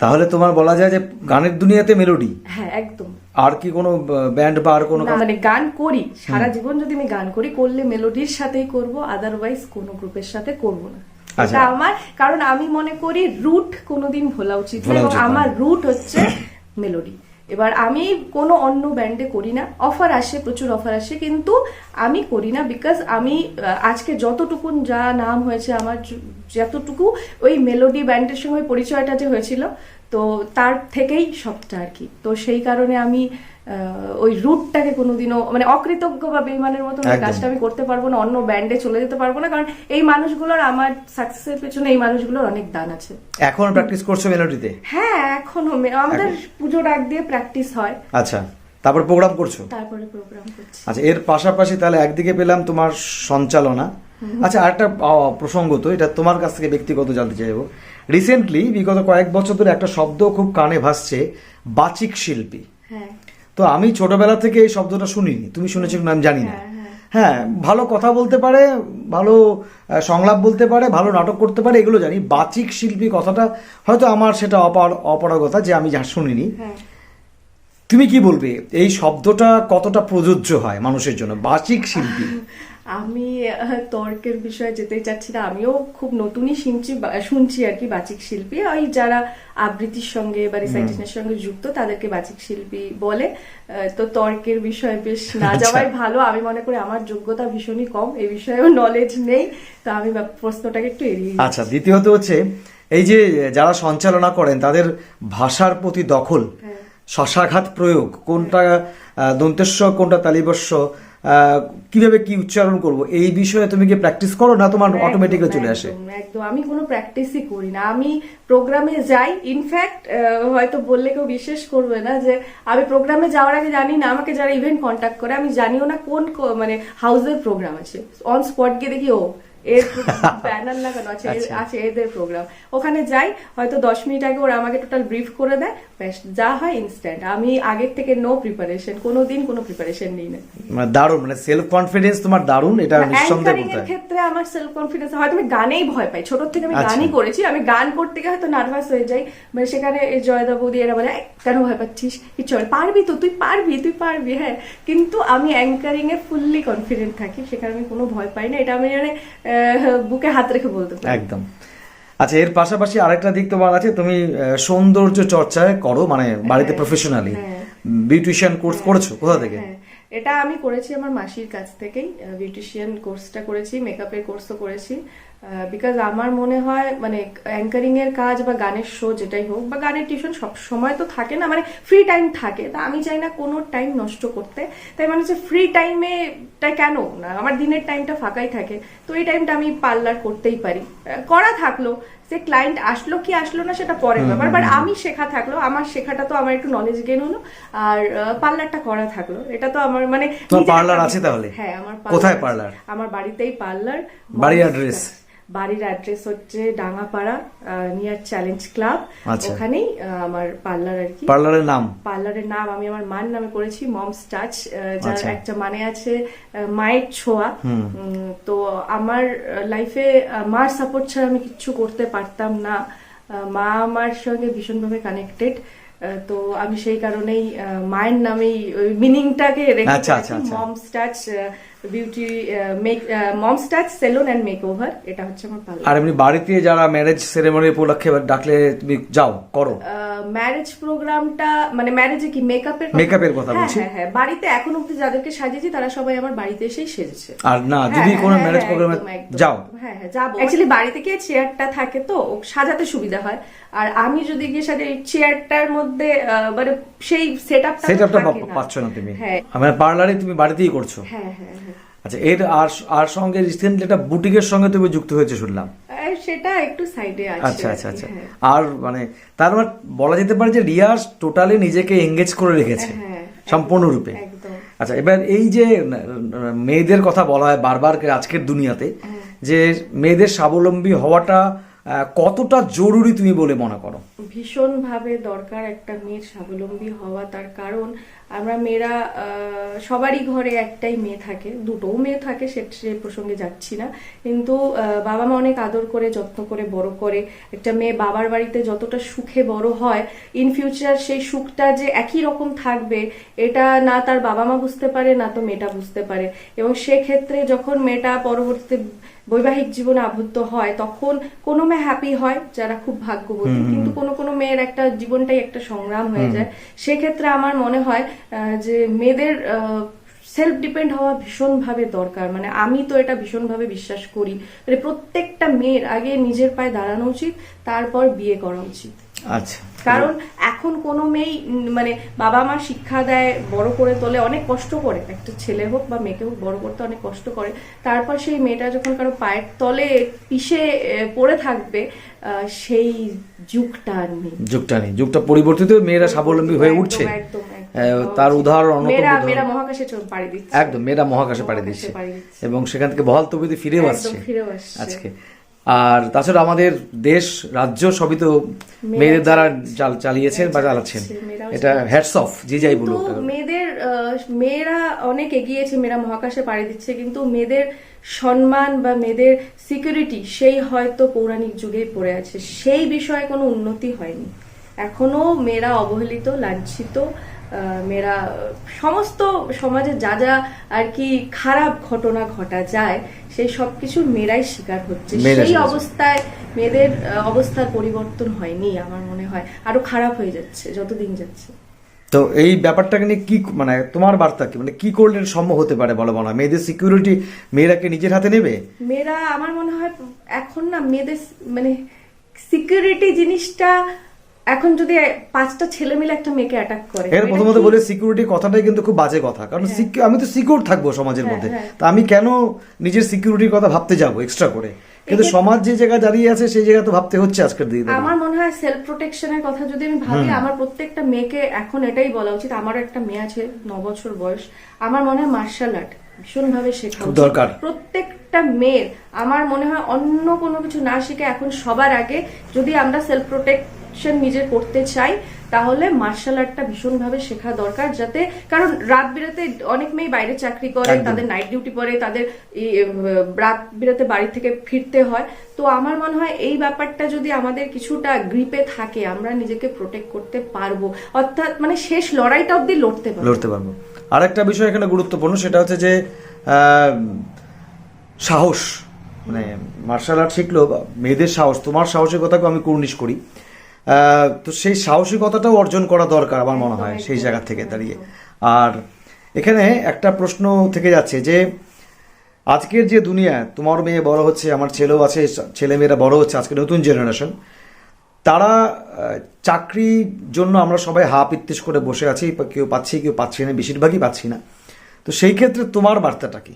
তাহলে তোমার বলা যায় যে গানের দুনিয়াতে মেলোডি। হ্যাঁ একদম। আর কি কোনো ব্যান্ড বা আর কোনো? না মানে গান করি সারা জীবন, যদি আমি গান করি করলে মেলোডির সাথেই করব, আদারওয়াইজ কোনো গ্রুপের সাথে করব না। এটা আমার, কারণ আমি মনে করি রুট কোনোদিন ভোলা উচিত না, এবং আমার রুট হচ্ছে মেলোডি। এবার আমি কোনো অন্য ব্যান্ডে করি না, অফার আসে, প্রচুর অফার আসে, কিন্তু আমি করি না, বিকজ আমি আজকে যতটুকুন যা নাম হয়েছে আমার, যতটুকু ওই মেলোডি ব্যান্ডের সঙ্গে পরিচয়টা যে হয়েছিল, তো তার থেকেই সবটা আর কি। তো সেই কারণে আমি ওই রুটটাকে কোনোদিনও মানে অকৃতজ্ঞ বা বেইমানের মতো কাজটা আমি করতে পারবো না, অন্য ব্যান্ডে চলে যেতে পারবো না, কারণ এই মানুষগুলোর, আমার সাকসেসের পেছনে এই মানুষগুলোর অনেক দান আছে। এখন প্র্যাকটিস করছো মেলোডিতে? হ্যাঁ এখনো আমাদের পুজো ডাক দিয়ে প্র্যাকটিস হয়। আচ্ছা, তারপর প্রোগ্রাম করছো? তারপরে প্রোগ্রাম করছি। আচ্ছা, এর পাশাপাশি তাহলে একদিকে পেলাম তোমার সঞ্চালনা। আচ্ছা, আরেকটা প্রসঙ্গত, এটা তোমার কাছ থেকে ব্যক্তিগত জানতে চাইবো। রিসেন্টলি বিগত কয়েক বছর ধরে একটা শব্দ খুব কানে ভাসছে, বাচিক শিল্পী। হ্যাঁ, তো আমি ছোটবেলা থেকে এই শব্দটা শুনিনি, তুমি শুনেছো কিনা আমি জানি না। হ্যাঁ, ভালো কথা বলতে পারে, ভালো সংলাপ বলতে পারে, ভালো নাটক করতে পারে, এগুলো জানি। বাচিক শিল্পী কথাটা হয়তো আমার সেটা অপারগতা যে আমি যা শুনিনি। তুমি কি বলবে এই শব্দটা কতটা প্রযোজ্য হয় মানুষের জন্য, বাচিক শিল্পী? আমি তর্কের বিষয়ে যেতেই চাচ্ছি না, আমিও খুব নতুনই শুনছি আর কি বাচিক শিল্পী। ওই যারা আবৃত্তির সঙ্গে বা রিসাইটেশনের সঙ্গে যুক্ত তাদেরকে বাচিক শিল্পী বলে। তো তর্কের বিষয়ে বেশ না যাওয়াই ভালো। আমি মনে করি আমার যোগ্যতা ভীষণই কম, এই বিষয়েও নলেজ নেই, তো আমি প্রশ্নটাকে একটু এড়িয়ে। আচ্ছা, দ্বিতীয়ত হচ্ছে এই যে যারা সঞ্চালনা করেন তাদের ভাষার প্রতি দখল, শশাঘাত প্রয়োগ, কোনটা দন্তেস্ব কোনটা তালিবস্য, কিভাবে কি উচ্চারণ করব, এই বিষয়ে তুমি কি প্র্যাকটিস করো না তোমার অটোমেটিক্যালি চলে আসে? একদম, আমি কোনো প্র্যাকটিসই করি না। আমি প্রোগ্রামে যাই, ইনফ্যাক্ট হয়তো বললে কেউ বিশ্বাস করবে না যে আমি প্রোগ্রামে যাওয়ার আগে জানি না, আমাকে যারা ইভেন্ট কন্ট্যাক্ট করে আমি জানিও না কোন মানে হাউসের প্রোগ্রাম আছে। অন স্পট গিয়ে দেখি ও এর ব্যানার লাগানো আছে, আছে এদের প্রোগ্রাম, ওখানে যাই, হয়তো 10 মিনিট আগে ওরা আমাকে টোটাল ব্রিফ করে দেয়, যা হয় ইনস্ট্যান্ট। আমি আগের থেকে নো প্রিপারেশন, কোনোদিন কোনো প্রিপারেশন নিই না। মানে দারুণ, মানে সেলফ কনফিডেন্স তোমার দারুণ, এটা নিঃসন্দেহে বলতে হয়। এর ক্ষেত্রে আমার সেলফ কনফিডেন্স, হয়তো আমি গানেই ভয় পাই, ছোট থেকে আমি গানই করেছি, আমি গান করতে গিয়ে হয়তো নার্ভাস হয়ে যাই, মানে সেখানে জয়দা বৌদি এরা বলে কেন ভয় পাচ্ছিস, কিছু পারবি তো, তুই পারবি। হ্যাঁ, কিন্তু আমি অ্যাঙ্কারিং এ ফুললি কনফিডেন্ট থাকি, সেখানে আমি কোনো ভয় পাই না, এটা আমি জানি বুকে হাত রেখে বলতে পারি একদম। আচ্ছা, এর পাশাপাশি আরেকটা দিক তোমার আছে, তুমি সৌন্দর্য চর্চায় করো, মানে বাড়িতে প্রফেশনালি বিউটিশিয়ান কোর্স করেছো, কোথা থেকে? এটা আমি করেছি আমার মাসির কাছ থেকেই, বিউটিশিয়ান কোর্সটা করেছি, মেকআপের কোর্সও করেছি। বিকজ আমার মনে হয় মানে অ্যাঙ্কারিং এর কাজ বা গানের শো যেটাই হোক, বা গানের টিউশন সব সময় তো থাকে না, মানে ফ্রি টাইম থাকে, তা আমি চাই না কোনো টাইম নষ্ট করতে। তাই মানে হচ্ছে ফ্রি টাইমে কেন না, আমার দিনের টাইমটা ফাঁকাই থাকে, তো এই টাইমটা আমি পার্লার করতেই পারি। করা থাকলো, সে ক্লায়েন্ট আসলো কি আসলো না সেটা পরের ব্যাপার, বাট আমি শেখা থাকলো, আমার শেখাটা তো আমার একটু নলেজ গেইন হলো, আর পার্লারটা করা থাকলো, এটা তো আমার মানে। পার্লার আছে তাহলে? হ্যাঁ, আমার কোথায় পার্লার? আমার বাড়িতেই পার্লার। বাড়ির অ্যাড্রেস? বাড়ির অ্যাড্রেস হচ্ছে ডাঙ্গাপাড়া, নিয়ার চ্যালেঞ্জ ক্লাব, ওখানেই আমার পার্লার আর কি। পার্লারের নাম? পার্লারের নাম আমি আমার মার নামে করেছি, মমস টাচ, যার একটা মানে আছে মায়ের ছোঁয়া। তো আমার লাইফে মার সাপোর্ট ছাড়া আমি কিচ্ছু করতে পারতাম না, মা আমার সঙ্গে ভীষণভাবে কানেক্টেড, তো আমি সেই কারণেই মায়ের নামেই ওই মিনিংটাকে রেখেছি, mom's touch beauty mom's touch salon and makeover, এটা হচ্ছে আমার পার্লার। আর এমনি বাড়িতে যারা ম্যারেজ সেরেমনি উপলক্ষে ডাকলে তুমি যাও, করো? ম্যারেজ প্রোগ্রামটা মানে ম্যারেজে কি মেকআপের কথা বলছি? হ্যাঁ, বাড়িতে এখন অব্দি যাদেরকে সাজিয়েছি তারা সবাই আমার বাড়িতে এসেই সেজেছে। আর না, যদি কোনো ম্যারেজ প্রোগ্রামে যাও? হ্যাঁ, যাবো। অ্যাকচুয়ালি বাড়িতে গিয়ে চেয়ারটা থাকে তো সাজাতে সুবিধা হয়, আর আমি যদি গিয়ে সাথে চেয়ারটার মধ্যে মানে সেই সেটআপটা পাচ্ছ না তুমি। হ্যাঁ, মানে পার্লারে তুমি বাড়িতেই করছো? হ্যাঁ। আচ্ছা, এর আর সঙ্গে রিসেন্টলি একটা বুটিকের সঙ্গে তুমি যুক্ত হয়েছে শুনলাম, সেটা একটু সাইডে আছে। আচ্ছা। আর মানে তার মানে বলা যেতে পারে যে রিয়া টোটালি নিজেকে এঙ্গেজ করে রেখেছে সম্পূর্ণরূপে। আচ্ছা, এবার এই যে মেয়েদের কথা বলা হয় বারবার আজকের দুনিয়াতে, যে মেয়েদের স্বাবলম্বী হওয়াটা কতটা জরুরি তুমি বলে মনে করো? ভীষণভাবে দরকার একটা মেয়ের স্বাবলম্বী হওয়া। তার কারণ আমরা মেয়েরা সবারই ঘরে একটাই মেয়ে থাকে, দুটোও মেয়ে থাকে, সে প্রসঙ্গে যাচ্ছি না, কিন্তু বাবা মা অনেক আদর করে যত্ন করে বড় করে। একটা মেয়ে বাবার বাড়িতে যতটা সুখে বড় হয়, ইন ফিউচার সেই সুখটা যে একই রকম থাকবে এটা না তার বাবা মা বুঝতে পারে, না তো মেয়েটা বুঝতে পারে। এবং সেক্ষেত্রে যখন মেয়েটা পরবর্তীতে বৈবাহিক জীবনে আবদ্ধ হয়, তখন কোনো মেয়ে হ্যাপি হয় যারা খুব ভাগ্যবতী, কিন্তু কোনো কোনো মেয়ের একটা জীবনটাই একটা সংগ্রাম হয়ে যায়। সেক্ষেত্রে আমার মনে হয় যে মেয়েদের সেলফ ডিপেন্ড হওয়া ভীষণভাবে দরকার। মানে আমি তো এটা ভীষণভাবে বিশ্বাস করি, মানে প্রত্যেকটা মেয়ের আগে নিজের পায়ে দাঁড়ানো উচিত, তারপর বিয়ে করা উচিত। আচ্ছা, কারণ এখন কোনো মেয়েই মানে বাবা মা শিক্ষা দেয়, বড় করে তোলে, অনেক কষ্ট করে, একটা ছেলে হোক বা মেয়েকে হোক বড় করতে অনেক কষ্ট করে, তারপর সেই মেয়েটা যখন কারো পায়ের তলে পিষে পড়ে থাকবে, সেই যুগটা আর নেই। যুগটা পরিবর্তিত, মেয়েরা স্বাবলম্বী হয়ে উঠছে। তার উদাহরণ মেয়েরা মহাকাশে পাড়ি দিচ্ছে। একদম, মেয়েরা মহাকাশে পাড়ি দিচ্ছে এবং সেখান থেকে বহাল তবিতে ফিরেও আসছে আজকে। আর তাছাড়া আমাদের দেশ রাজ্য সবই তো মেয়েদের দ্বারা চালিয়েছেন বা চালাচ্ছেন, এটা হ্যাটস অফ যে যাই বলুক। মেয়েরা অনেক এগিয়েছে, মেয়েরা মহাকাশে পাড়ি দিচ্ছে, কিন্তু মেয়েদের সম্মান বা মেয়েদের সিকিউরিটি সেই হয়তো পৌরাণিক যুগেই পড়ে আছে, সেই বিষয়ে কোনো উন্নতি হয়নি। এখনো মেয়েরা অবহেলিত, লাঞ্ছিত। মেয়েরা সমস্ত সমাজে যা যা আর কি খারাপ ঘটনা ঘটা যায় সেই সবকিছু মেয়েরাই শিকার হচ্ছে। সেই অবস্থায় মেয়েদের অবস্থার পরিবর্তন হয়নি, আমার মনে হয় আরো খারাপ হয়ে যাচ্ছে যতদিন যাচ্ছে। তো এই ব্যাপারটাকে নিয়ে কি, মানে তোমার বার্তা কি, মানে কি করলে সম্ভব হতে পারে বলো? না মেয়েদের সিকিউরিটি মেয়েরাকে নিজের হাতে নেবে? মেয়েরা আমার মনে হয় এখন না মেয়েদের মানে সিকিউরিটি জিনিসটা, এখন যদি 5টা ছেলে মিলে একটা মেয়েকে অ্যাটাক করে, এর প্রথমত বলে সিকিউরিটি কথাটাই কিন্তু খুব বাজে কথা। কারণ আমি তো সিকিউর থাকবো সমাজের মধ্যে, তা আমি কেন নিজের সিকিউরিটির কথা ভাবতে যাবো এক্সট্রা করে? কিন্তু সমাজ যে জায়গায় দাঁড়িয়ে আছে সেই জায়গা তো ভাবতে হচ্ছে আজকের দিনে। আমার মনে হয় সেলফ প্রোটেকশনের কথা যদি আমি ভাবি, আমার প্রত্যেকটা মেয়েকে এখন এটাই বলা উচিত। আমারও একটা মেয়ে আছে 9 বছর বয়স, আমার মনে হয় মার্শাল আর্ট ভীষণভাবে শেখা দরকার প্রত্যেকটা মেয়ের। আমার মনে হয় অন্য কোনো কিছু না শিখে এখন সবার আগে যদি আমরা সেলফ প্রোটেকশন নিজে করতে চাই, তাহলে মার্শাল আর্টটা ভীষণভাবে শেখা দরকার। যাতে, কারণ রাত বিরাতে অনেক মেয়ে বাইরে চাকরি করে, তাদের নাইট ডিউটি পড়ে, তাদের রাত বিরাতে বাড়ি থেকে ফিরতে হয়। তো আমার মনে হয় এই ব্যাপারটা যদি আমাদের কিছুটা গ্রিপে থাকে, আমরা নিজেকে প্রোটেক্ট করতে পারবো, অর্থাৎ মানে শেষ লড়াইটা অব্দি লড়তে পারবো। আর একটা বিষয় এখানে গুরুত্বপূর্ণ, সেটা হচ্ছে যে সাহস। মানে মার্শাল আর্ট শিখলো মেয়েদের সাহস, তোমার সাহসিকতাকে আমি কুর্নিশ করি, তো সেই সাহসিকতাটাও অর্জন করা দরকার আমার মনে হয় সেই জায়গা থেকে দাঁড়িয়ে। আর এখানে একটা প্রশ্ন থেকে যাচ্ছে যে আজকের যে দুনিয়া, তোমার মেয়ে বড় হচ্ছে, আমার ছেলেও আছে, ছেলে মেয়েরা বড় হচ্ছে, আজকে নতুন জেনারেশন, তারা চাকরির জন্য আমরা সবাই হা পিত্তিস করে বসে আছি, কেউ পাচ্ছি কেউ পাচ্ছি না, বেশিরভাগই পাচ্ছি না। তো সেই ক্ষেত্রে তোমার বার্তাটা কি?